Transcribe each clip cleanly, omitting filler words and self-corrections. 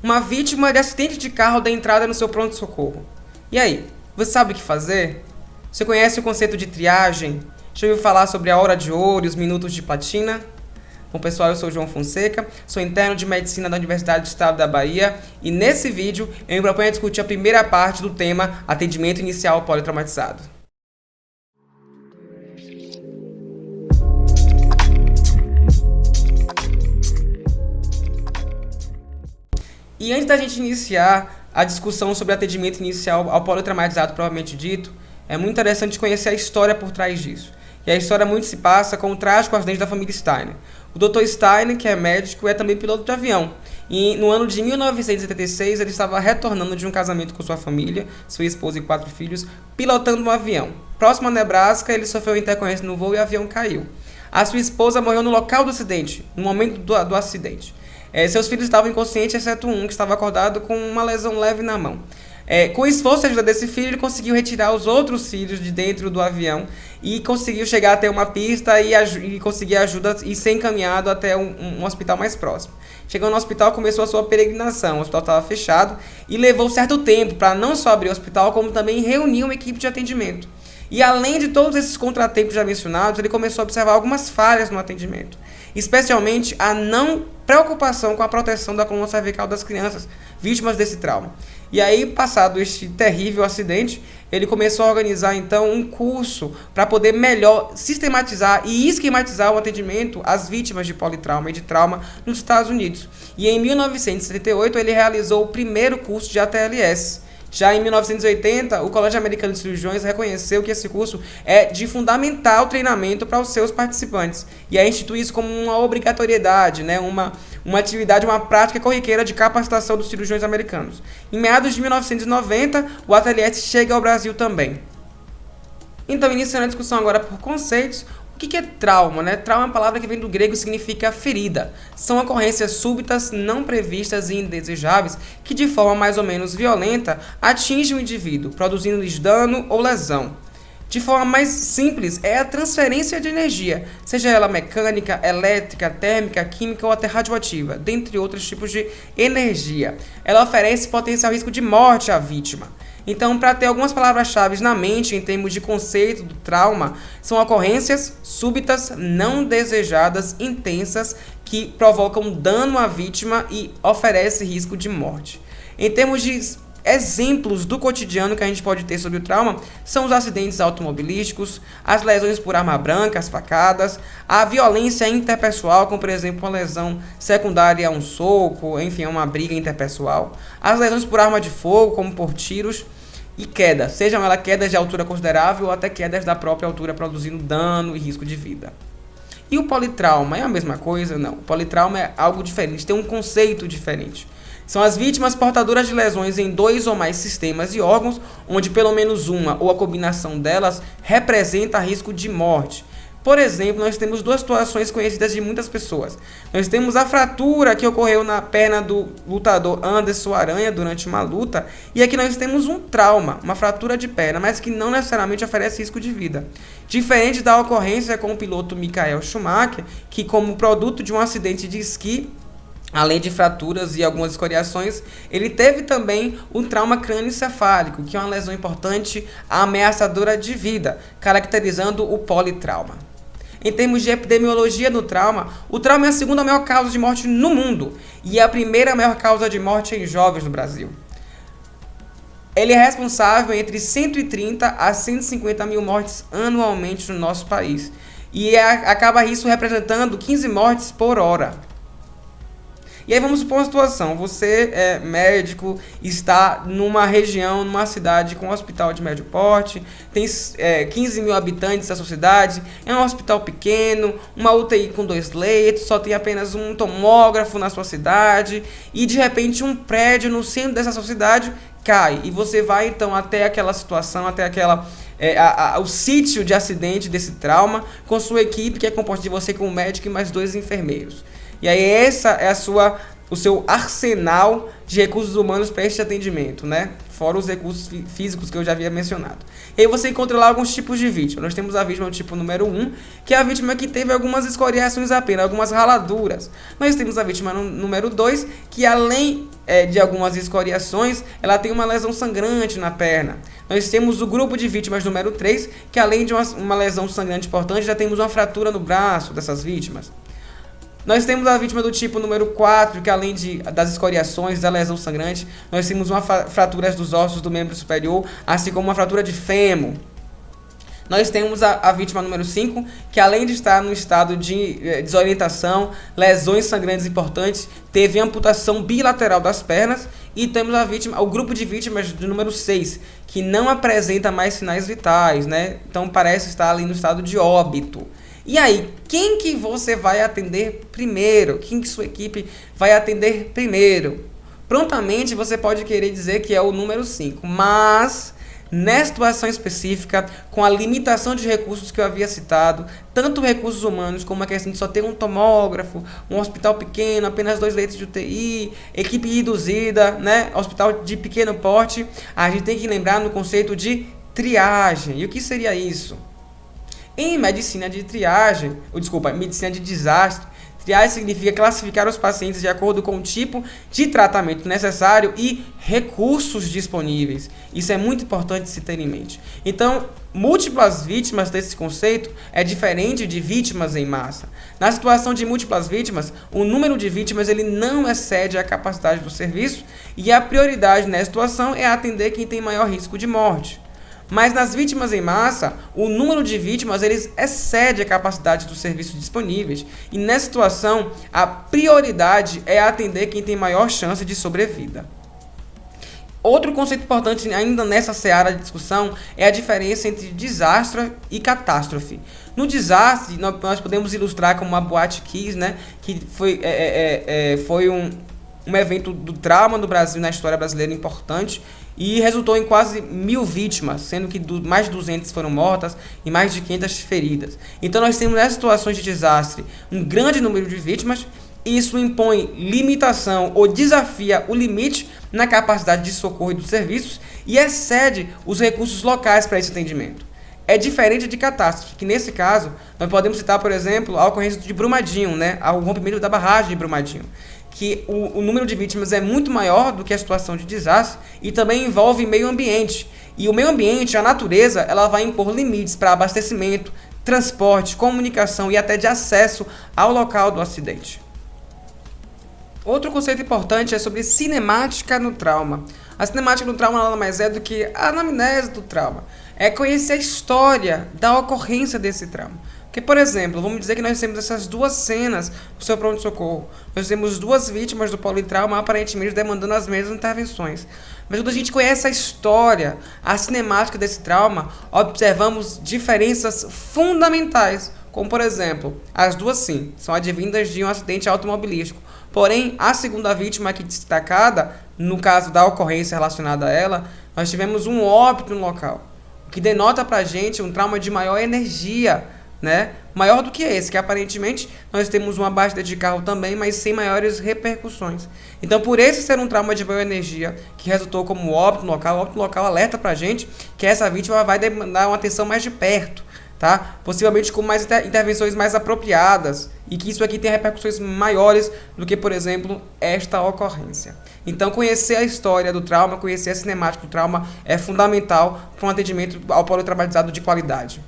Uma vítima de acidente de carro da entrada no seu pronto-socorro. E aí, você sabe o que fazer? Você conhece o conceito de triagem? Já ouviu falar sobre a hora de ouro e os minutos de platina? Bom, pessoal, eu sou o João Fonseca, sou interno de Medicina da Universidade do Estado da Bahia e nesse vídeo eu me proponho a discutir a primeira parte do tema atendimento inicial politraumatizado. E antes da gente iniciar a discussão sobre atendimento inicial ao politraumatizado propriamente dito, é muito interessante conhecer a história por trás disso. E a história muito se passa com o trágico acidente da família Steiner. O Dr. Steiner, que é médico, é também piloto de avião. E no ano de 1976, ele estava retornando de um casamento com sua família, sua esposa e 4 filhos, pilotando um avião. Próximo a Nebraska, ele sofreu intercorrência no voo e o avião caiu. A sua esposa morreu no local do acidente, no momento do acidente. Seus filhos estavam inconscientes, exceto um, que estava acordado com uma lesão leve na mão. Com o esforço e ajuda desse filho, ele conseguiu retirar os outros filhos de dentro do avião e conseguiu chegar até uma pista e conseguir ajuda e ser encaminhado até um hospital mais próximo. Chegando no hospital, começou a sua peregrinação. O hospital estava fechado e levou certo tempo para não só abrir o hospital, como também reunir uma equipe de atendimento. E além de todos esses contratempos já mencionados, ele começou a observar algumas falhas no atendimento, especialmente a não preocupação com a proteção da coluna cervical das crianças vítimas desse trauma. E aí, passado este terrível acidente, ele começou a organizar então um curso para poder melhor sistematizar e esquematizar o atendimento às vítimas de politrauma e de trauma nos Estados Unidos. E em 1978 ele realizou o primeiro curso de ATLS. Já em 1980, o Colégio Americano de Cirurgiões reconheceu que esse curso é de fundamental treinamento para os seus participantes. E aí institui isso como uma obrigatoriedade, né? uma atividade, uma prática corriqueira de capacitação dos cirurgiões americanos. Em meados de 1990, o ATLS chega ao Brasil também. Então, iniciando a discussão agora por conceitos, o que é trauma? Né? Trauma é uma palavra que vem do grego e significa ferida. São ocorrências súbitas, não previstas e indesejáveis que, de forma mais ou menos violenta, atingem o indivíduo, produzindo-lhes dano ou lesão. De forma mais simples, é a transferência de energia, seja ela mecânica, elétrica, térmica, química ou até radioativa, dentre outros tipos de energia. Ela oferece potencial risco de morte à vítima. Então, para ter algumas palavras-chave na mente em termos de conceito do trauma, são ocorrências súbitas, não desejadas, intensas, que provocam dano à vítima e oferecem risco de morte. Em termos de exemplos do cotidiano que a gente pode ter sobre o trauma, são os acidentes automobilísticos, as lesões por arma branca, as facadas, a violência interpessoal, como por exemplo uma lesão secundária a um soco, enfim, a uma briga interpessoal, as lesões por arma de fogo, como por tiros, e quedas, sejam elas quedas de altura considerável ou até quedas da própria altura, produzindo dano e risco de vida. E o politrauma é a mesma coisa? Não, o politrauma é algo diferente, tem um conceito diferente. São as vítimas portadoras de lesões em 2 ou mais sistemas e órgãos, onde pelo menos uma ou a combinação delas representa risco de morte. Por exemplo, nós temos 2 situações conhecidas de muitas pessoas. Nós temos a fratura que ocorreu na perna do lutador Anderson Aranha durante uma luta. E aqui nós temos um trauma, uma fratura de perna, mas que não necessariamente oferece risco de vida. Diferente da ocorrência com o piloto Michael Schumacher, que como produto de um acidente de esqui, além de fraturas e algumas escoriações, ele teve também um trauma crânioencefálico, que é uma lesão importante ameaçadora de vida, caracterizando o politrauma. Em termos de epidemiologia do trauma, o trauma é a segunda maior causa de morte no mundo e é a primeira maior causa de morte em jovens no Brasil. Ele é responsável entre 130 a 150 mil mortes anualmente no nosso país e acaba isso representando 15 mortes por hora. E aí vamos supor uma situação, você é médico, está numa região, numa cidade com um hospital de médio porte, tem 15 mil habitantes da sua cidade, é um hospital pequeno, uma UTI com 2 leitos, só tem apenas um tomógrafo na sua cidade, e de repente um prédio no centro dessa sua cidade cai, e você vai então até aquela situação, até o sítio de acidente desse trauma, com sua equipe que é composta de você como médico e mais 2 enfermeiros. E aí essa é a sua o seu arsenal de recursos humanos para este atendimento, né? Fora os recursos físicos que eu já havia mencionado. E aí você encontra lá alguns tipos de vítima. Nós temos a vítima do tipo número 1, que é a vítima que teve algumas escoriações apenas, algumas raladuras. Nós temos a vítima número 2, que além de algumas escoriações, ela tem uma lesão sangrante na perna. Nós temos o grupo de vítimas número 3, que além de uma lesão sangrante importante, já temos uma fratura no braço dessas vítimas. Nós temos a vítima do tipo número 4, que além das escoriações, da lesão sangrante, nós temos uma fratura dos ossos do membro superior, assim como uma fratura de fêmur. Nós temos a vítima número 5, que além de estar no estado de desorientação, lesões sangrantes importantes, teve amputação bilateral das pernas. E temos o grupo de vítimas do número 6, que não apresenta mais sinais vitais, né? Então parece estar ali no estado de óbito. E aí, quem que você vai atender primeiro? Quem que sua equipe vai atender primeiro? Prontamente você pode querer dizer que é o número 5, mas nessa situação específica, com a limitação de recursos que eu havia citado, tanto recursos humanos como a questão de só ter um tomógrafo, um hospital pequeno, apenas 2 leitos de UTI, equipe reduzida, né, hospital de pequeno porte, a gente tem que lembrar no conceito de triagem. E o que seria isso? Em medicina de triagem, medicina de desastre, triagem significa classificar os pacientes de acordo com o tipo de tratamento necessário e recursos disponíveis. Isso é muito importante se ter em mente. Então, múltiplas vítimas desse conceito é diferente de vítimas em massa. Na situação de múltiplas vítimas, o número de vítimas ele não excede a capacidade do serviço e a prioridade nessa situação é atender quem tem maior risco de morte. Mas nas vítimas em massa, o número de vítimas eles excede a capacidade dos serviços disponíveis. E nessa situação, a prioridade é atender quem tem maior chance de sobrevida. Outro conceito importante ainda nessa seara de discussão é a diferença entre desastre e catástrofe. No desastre, nós podemos ilustrar como uma boate Kiss, né, que foi um evento do trauma no Brasil, na história brasileira, importante, e resultou em quase 1.000 vítimas, sendo que mais de 200 foram mortas e mais de 500 feridas. Então nós temos nessas situações de desastre um grande número de vítimas, e isso impõe limitação ou desafia o limite na capacidade de socorro e dos serviços e excede os recursos locais para esse atendimento. É diferente de catástrofe, que nesse caso nós podemos citar, por exemplo, a ocorrência de Brumadinho, né, o rompimento da barragem de Brumadinho, que o número de vítimas é muito maior do que a situação de desastre e também envolve meio ambiente. E o meio ambiente, a natureza, ela vai impor limites para abastecimento, transporte, comunicação e até de acesso ao local do acidente. Outro conceito importante é sobre cinemática no trauma. A cinemática no trauma nada mais é do que a anamnese do trauma. É conhecer a história da ocorrência desse trauma. Porque, por exemplo, vamos dizer que nós temos essas 2 cenas no seu pronto-socorro. Nós temos 2 vítimas do politrauma aparentemente demandando as mesmas intervenções. Mas quando a gente conhece a história, a cinemática desse trauma, observamos diferenças fundamentais. Como, por exemplo, as 2 sim, são advindas de um acidente automobilístico. Porém, a segunda vítima aqui destacada, no caso da ocorrência relacionada a ela, nós tivemos um óbito no local. O que denota pra gente um trauma de maior energia, né? Maior do que esse, que aparentemente nós temos uma batida de carro também, mas sem maiores repercussões. Então, por esse ser um trauma de maior energia, que resultou como óbito no local, o óbito no local alerta pra gente que essa vítima vai demandar uma atenção mais de perto, tá? Possivelmente com mais intervenções mais apropriadas, e que isso aqui tem repercussões maiores do que, por exemplo, esta ocorrência. Então, conhecer a história do trauma, conhecer a cinemática do trauma é fundamental para um atendimento ao politraumatizado de qualidade.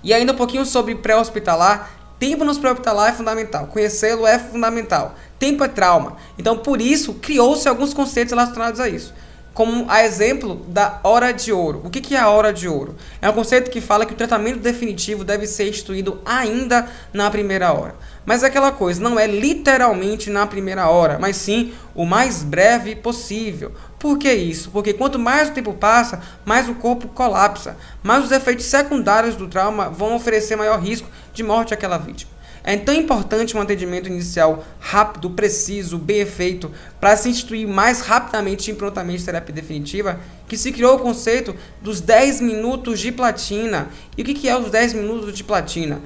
E ainda um pouquinho sobre pré-hospitalar. Tempo no pré-hospitalar é fundamental. Conhecê-lo é fundamental. Tempo é trauma. Então, por isso, criou-se alguns conceitos relacionados a isso. Como a exemplo da hora de ouro. O que é a hora de ouro? É um conceito que fala que o tratamento definitivo deve ser instituído ainda na primeira hora. Mas é aquela coisa, não é literalmente na primeira hora, mas sim o mais breve possível. Por que isso? Porque quanto mais o tempo passa, mais o corpo colapsa, mais os efeitos secundários do trauma vão oferecer maior risco de morte àquela vítima. É tão importante um atendimento inicial rápido, preciso, bem feito, para se instituir mais rapidamente e prontamente terapia definitiva, que se criou o conceito dos 10 minutos de platina. E o que é os 10 minutos de platina?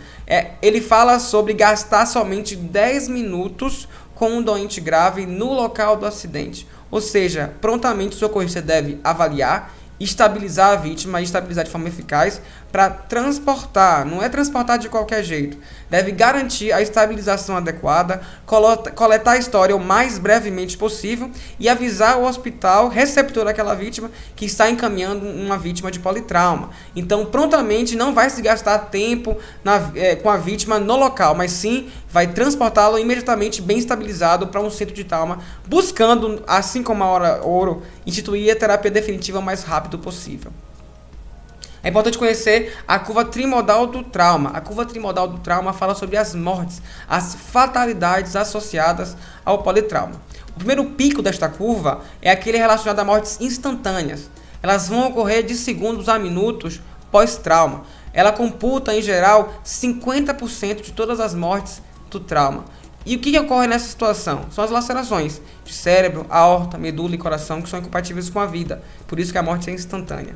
Ele fala sobre gastar somente 10 minutos com um doente grave no local do acidente. Ou seja, prontamente o socorrista deve avaliar, estabilizar a vítima, estabilizar de forma eficaz para transportar, não é transportar de qualquer jeito, deve garantir a estabilização adequada, coletar a história o mais brevemente possível e avisar o hospital receptor daquela vítima que está encaminhando uma vítima de politrauma. Então, prontamente não vai se gastar tempo com a vítima no local, mas sim vai transportá-lo imediatamente bem estabilizado para um centro de trauma, buscando, assim como a Hora Ouro, instituir a terapia definitiva o mais rápido possível. É importante conhecer a curva trimodal do trauma. A curva trimodal do trauma fala sobre as mortes, as fatalidades associadas ao politrauma. O primeiro pico desta curva é aquele relacionado a mortes instantâneas. Elas vão ocorrer de segundos a minutos pós-trauma. Ela computa, em geral, 50% de todas as mortes do trauma. E o que ocorre nessa situação? São as lacerações de cérebro, aorta, medula e coração que são incompatíveis com a vida. Por isso que a morte é instantânea.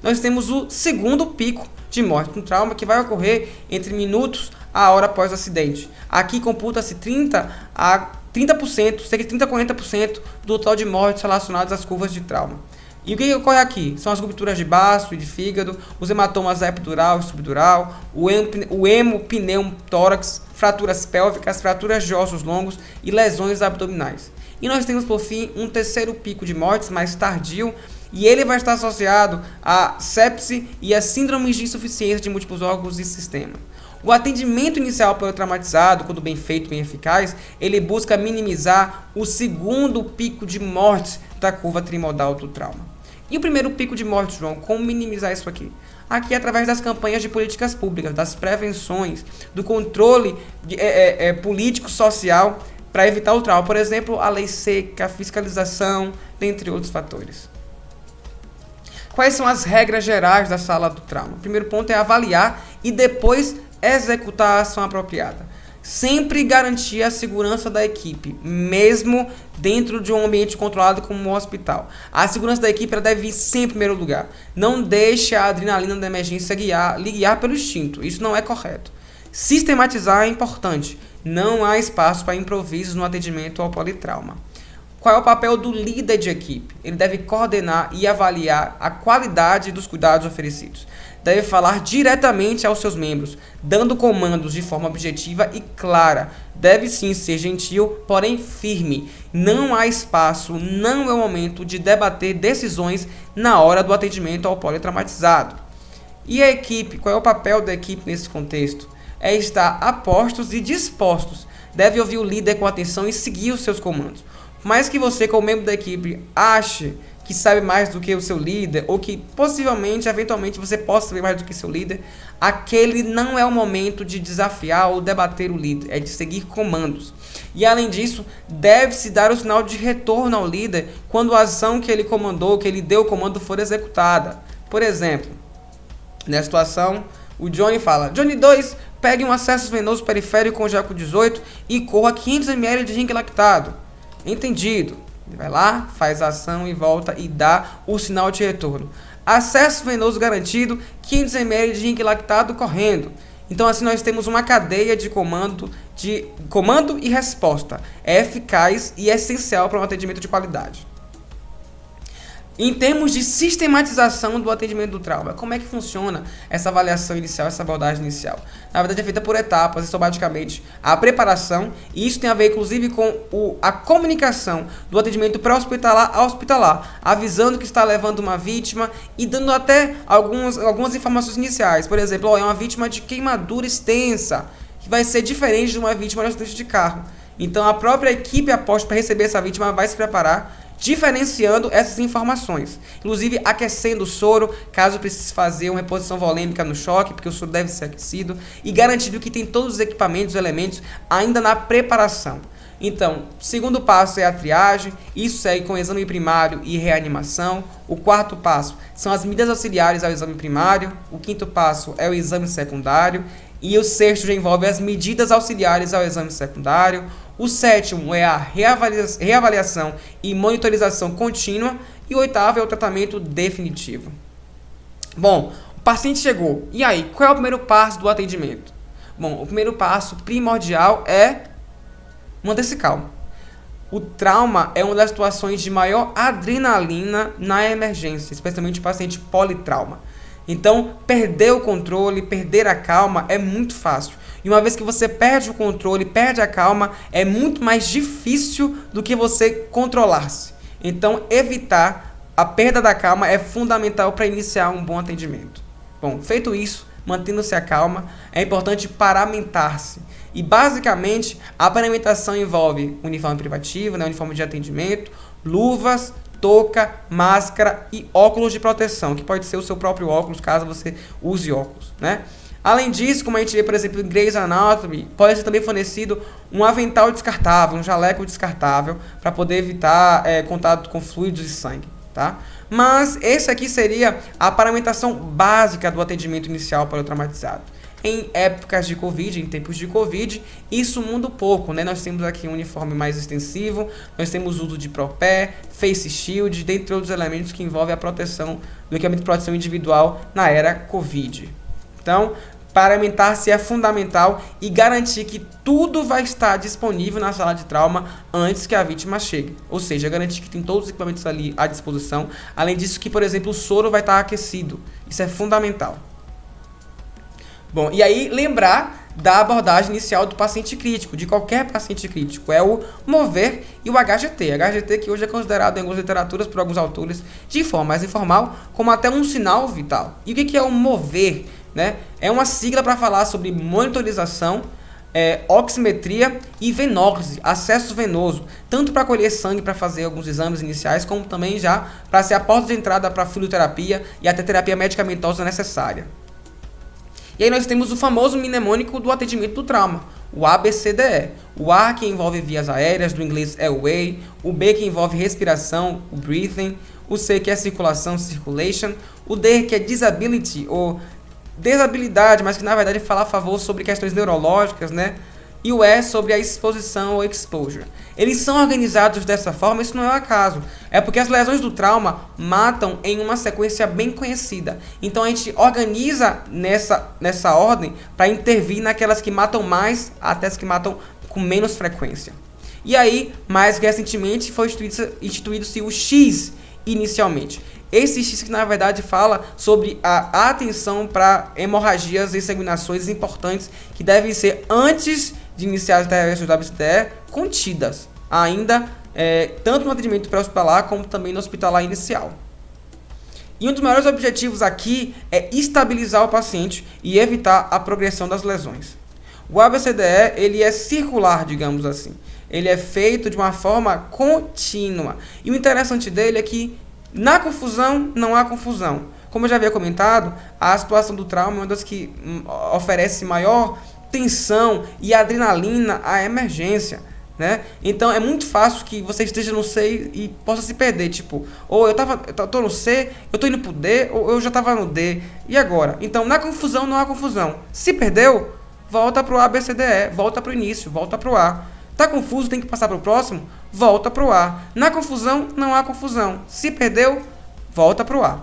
Nós temos o segundo pico de morte no trauma, que vai ocorrer entre minutos a hora após o acidente. Aqui computa-se 30% a 40% do total de mortes relacionadas às curvas de trauma. E o que ocorre aqui? São as rupturas de baço e de fígado, os hematomas epidural e subdural, o hemopneumotórax, fraturas pélvicas, fraturas de ossos longos e lesões abdominais. E nós temos, por fim, um terceiro pico de mortes mais tardio, e ele vai estar associado à sepse e a síndromes de insuficiência de múltiplos órgãos e sistemas. O atendimento inicial pelo traumatizado, quando bem feito e bem eficaz, ele busca minimizar o segundo pico de mortes da curva trimodal do trauma. E o primeiro pico de morte, João, como minimizar isso aqui? Aqui é através das campanhas de políticas públicas, das prevenções, do controle político-social para evitar o trauma. Por exemplo, a lei seca, a fiscalização, dentre outros fatores. Quais são as regras gerais da sala do trauma? O primeiro ponto é avaliar e depois executar a ação apropriada. Sempre garantir a segurança da equipe, mesmo dentro de um ambiente controlado como um hospital. A segurança da equipe ela deve vir sempre em primeiro lugar. Não deixe a adrenalina da emergência lhe guiar pelo instinto. Isso não é correto. Sistematizar é importante. Não há espaço para improvisos no atendimento ao politrauma. Qual é o papel do líder de equipe? Ele deve coordenar e avaliar a qualidade dos cuidados oferecidos. Deve falar diretamente aos seus membros, dando comandos de forma objetiva e clara. Deve sim ser gentil, porém firme. Não há espaço, não é o momento de debater decisões na hora do atendimento ao politraumatizado. E a equipe? Qual é o papel da equipe nesse contexto? É estar a postos e dispostos. Deve ouvir o líder com atenção e seguir os seus comandos. Mas que você, como membro da equipe, ache que sabe mais do que o seu líder, ou que possivelmente, eventualmente, você possa saber mais do que seu líder, aquele não é o momento de desafiar ou debater o líder, é de seguir comandos. E além disso, deve-se dar o sinal de retorno ao líder quando a ação que ele comandou, que ele deu o comando, for executada. Por exemplo, nessa situação, o Johnny fala: Johnny 2, pegue um acesso venoso periférico com Jaco 18 e corra 500 ml de zinc lactado. Entendido. Ele vai lá, faz a ação e volta e dá o sinal de retorno. Acesso venoso garantido, 500 ml de zinc lactado correndo. Então assim nós temos uma cadeia de comando e resposta. É eficaz e essencial para um atendimento de qualidade. Em termos de sistematização do atendimento do trauma, como é que funciona essa avaliação inicial, essa abordagem inicial? Na verdade é feita por etapas, e somaticamente a preparação, e isso tem a ver inclusive com a comunicação do atendimento pré-hospitalar a hospitalar, avisando que está levando uma vítima e dando até algumas informações iniciais. Por exemplo, é uma vítima de queimadura extensa, que vai ser diferente de uma vítima de acidente de carro. Então a própria equipe aposta para receber essa vítima vai se preparar, diferenciando essas informações, inclusive aquecendo o soro, caso precise fazer uma reposição volêmica no choque, porque o soro deve ser aquecido, e garantindo que tem todos os equipamentos, os elementos, ainda na preparação. Então, o segundo passo é a triagem, isso segue com o exame primário e reanimação. O quarto passo são as medidas auxiliares ao exame primário, o quinto passo é o exame secundário, e o sexto já envolve as medidas auxiliares ao exame secundário. O sétimo é a reavaliação e monitorização contínua. E o oitavo é o tratamento definitivo. Bom, o paciente chegou. E aí, qual é o primeiro passo do atendimento? Bom, o primeiro passo primordial é manter-se calmo. O trauma é uma das situações de maior adrenalina na emergência, especialmente o paciente politrauma. Então, perder o controle, perder a calma é muito fácil. E uma vez que você perde o controle, perde a calma, é muito mais difícil do que você controlar-se. Então, evitar a perda da calma é fundamental para iniciar um bom atendimento. Bom, feito isso, mantendo-se a calma, é importante paramentar-se. E, basicamente, a paramentação envolve uniforme privativo, uniforme de atendimento, luvas, touca, máscara e óculos de proteção, que pode ser o seu próprio óculos, caso você use óculos, né? Além disso, como a gente vê, por exemplo, em Grey's Anatomy, pode ser também fornecido um avental descartável, um jaleco descartável, para poder evitar contato com fluidos e sangue, tá? Mas esse aqui seria a paramentação básica do atendimento inicial para o traumatizado. Em épocas de Covid, em tempos de Covid, isso muda um pouco, né? Nós temos aqui um uniforme mais extensivo, nós temos o uso de propé, face shield, dentre outros elementos que envolvem a proteção do equipamento de proteção individual na era Covid. Então, paramentar-se é fundamental e garantir que tudo vai estar disponível na sala de trauma antes que a vítima chegue. Ou seja, garantir que tem todos os equipamentos ali à disposição. Além disso, que, por exemplo, o soro vai estar aquecido. Isso é fundamental. Bom, e aí lembrar da abordagem inicial do paciente crítico, de qualquer paciente crítico, é o mover e o HGT. HGT que hoje é considerado em algumas literaturas, por alguns autores, de forma mais informal, como até um sinal vital. E o que é o mover? Né? É uma sigla para falar sobre monitorização, oximetria e venose, acesso venoso, tanto para colher sangue para fazer alguns exames iniciais, como também já para ser a porta de entrada para a fluidoterapia e até terapia medicamentosa necessária. E aí nós temos o famoso mnemônico do atendimento do trauma, o ABCDE. O A que envolve vias aéreas, do inglês airway, o B que envolve respiração, o breathing, o C que é circulação, circulation, o D que é disability, ou desabilidade, mas que na verdade fala a favor sobre questões neurológicas, né? E o E sobre a exposição ou exposure. Eles são organizados dessa forma, isso não é um acaso. É porque as lesões do trauma matam em uma sequência bem conhecida. Então a gente organiza nessa ordem para intervir naquelas que matam mais até as que matam com menos frequência. E aí, mais recentemente, foi instituído-se o X inicialmente. Esse X que na verdade fala sobre a atenção para hemorragias e sanguinações importantes que devem ser, antes de iniciar as intervenções do ABCDE, contidas, ainda tanto no atendimento pré-hospitalar como também no hospitalar inicial. E um dos maiores objetivos aqui é estabilizar o paciente e evitar a progressão das lesões. O ABCDE, ele é circular, digamos assim. Ele é feito de uma forma contínua. E o interessante dele é que na confusão, não há confusão. Como eu já havia comentado, a situação do trauma é uma das que oferece maior tensão e adrenalina à emergência, né? Então é muito fácil que você esteja no C e possa se perder, tipo, ou eu tô no C, eu tô indo pro D, ou eu já tava no D, e agora? Então na confusão não há confusão. Se perdeu, volta pro ABCDE, volta pro início, volta pro A. Tá confuso, tem que passar pro próximo? Volta pro A. Na confusão, não há confusão. Se perdeu, volta pro A.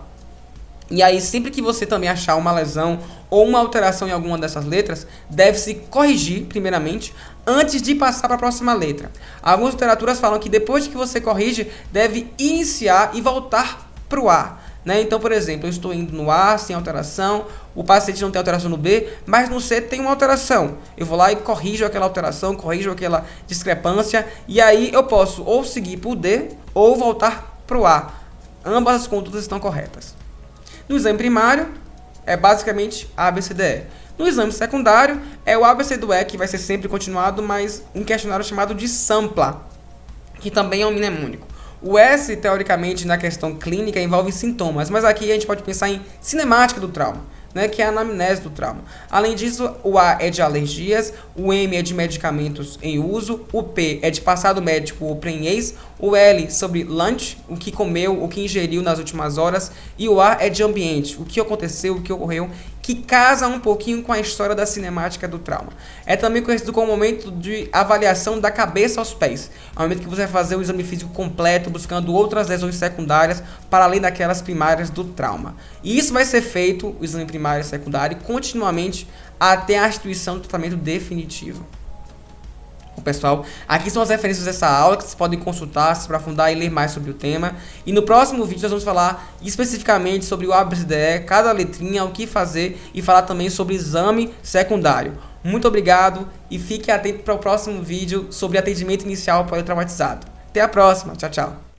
E aí, sempre que você também achar uma lesão ou uma alteração em alguma dessas letras, deve-se corrigir, primeiramente, antes de passar para a próxima letra. Algumas literaturas falam que depois que você corrige, deve iniciar e voltar pro A. Né? Então, por exemplo, eu estou indo no A sem alteração, o paciente não tem alteração no B, mas no C tem uma alteração. Eu vou lá e corrijo aquela alteração, corrijo aquela discrepância, e aí eu posso ou seguir para o D ou voltar para o A. Ambas as condutas estão corretas. No exame primário, é basicamente ABCDE. No exame secundário, é o ABCDE que vai ser sempre continuado, mas um questionário chamado de SAMPLA, que também é um mnemônico. O S, teoricamente, na questão clínica, envolve sintomas, mas aqui a gente pode pensar em cinemática do trauma, né, que é a anamnese do trauma. Além disso, o A é de alergias, o M é de medicamentos em uso, o P é de passado médico ou prenhez, o L sobre lunch, o que comeu, o que ingeriu nas últimas horas, e o A é de ambiente, o que aconteceu, o que ocorreu, que casa um pouquinho com a história da cinemática do trauma. É também conhecido como momento de avaliação da cabeça aos pés. É o momento que você vai fazer o exame físico completo, buscando outras lesões secundárias, para além daquelas primárias do trauma. E isso vai ser feito, o exame primário e secundário, continuamente, até a instituição do tratamento definitivo. com o pessoal. Aqui são as referências dessa aula que vocês podem consultar, se aprofundar e ler mais sobre o tema. E no próximo vídeo nós vamos falar especificamente sobre o ABCDE, cada letrinha, o que fazer e falar também sobre exame secundário. Muito obrigado e fique atento para o próximo vídeo sobre atendimento inicial politraumatizado. Até a próxima. Tchau, tchau.